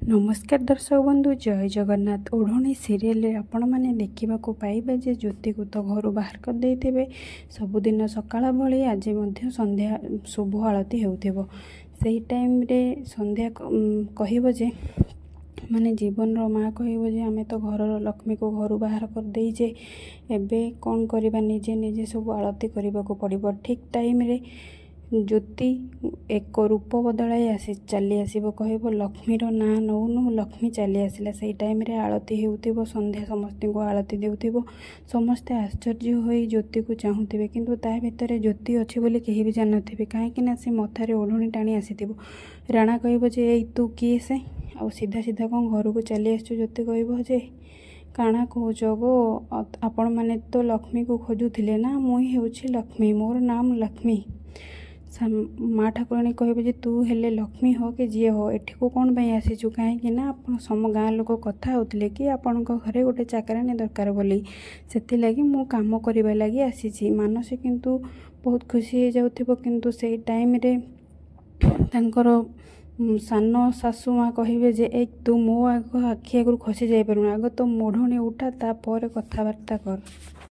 नमस्कार दर्शक बंधु जय जगन्नाथ। ओढ़णी सीरियल आपण मैंने देखा पाइबे जे ज्योति को तो घर बाहर कर देइथिबे। सबुदिन सकाळ भली आज मध्य संध्या शुभ आलती होउथिबो। सेही टाइम रे संध्या कहबो जे माने जीवन रो माँ कहबो जे आमे तो घर लक्ष्मी को घर बाहर कर देइजे, एबे कौन करबा निजे निजे सब आलती करबा को पड़िबो। ठीक टाइम रे ज्योति एक रूप बदलाई आसी चली आसब कह लक्ष्मीर ना नौनु लक्ष्मी चली आसला। से टाइम रे आलती होउथिबो, संध्या समस्त को आलती देउथिबो। समस्ते आश्चर्य होई ज्योति को चाहूथिबे, किंतु ता भितर ज्योति अछि बोली केही भी जानथिबे। काहेकि ना से मथारे ओढ़णी टाणी आसीथिबो। राणा कहबो जे एई तू किए से आ सीधा सीधा कौन घर को चली आसछु। ज्योति कहबो जे काଣା कहुछ गो, आपण माने तो लक्ष्मी को खोजुथिले ना, मुई हेउछि लक्ष्मी, मोर नाम लक्ष्मी। माँ ठाकुराणी कहबे जे तू हेले लक्ष्मी हो कि जीए हो, एठी को कौन पाई आसीछु। काहेकि ना आपण सम गाँ लोक कथा होतिले कि आपणक घरे गोटे चाकरानी दरकार बोली, सेति लागी मु काम करिबा लागी आसीछि। मानसी किंतु बहुत खुशी हो जाउथिबो, किंतु सेही टाइम रे तांकर सान सासू माँ कहबे जे ए तू मो आग आखि आगु खसी जाई परु, आग तो मोढ़णी उठा तापर कथबार्ता कर।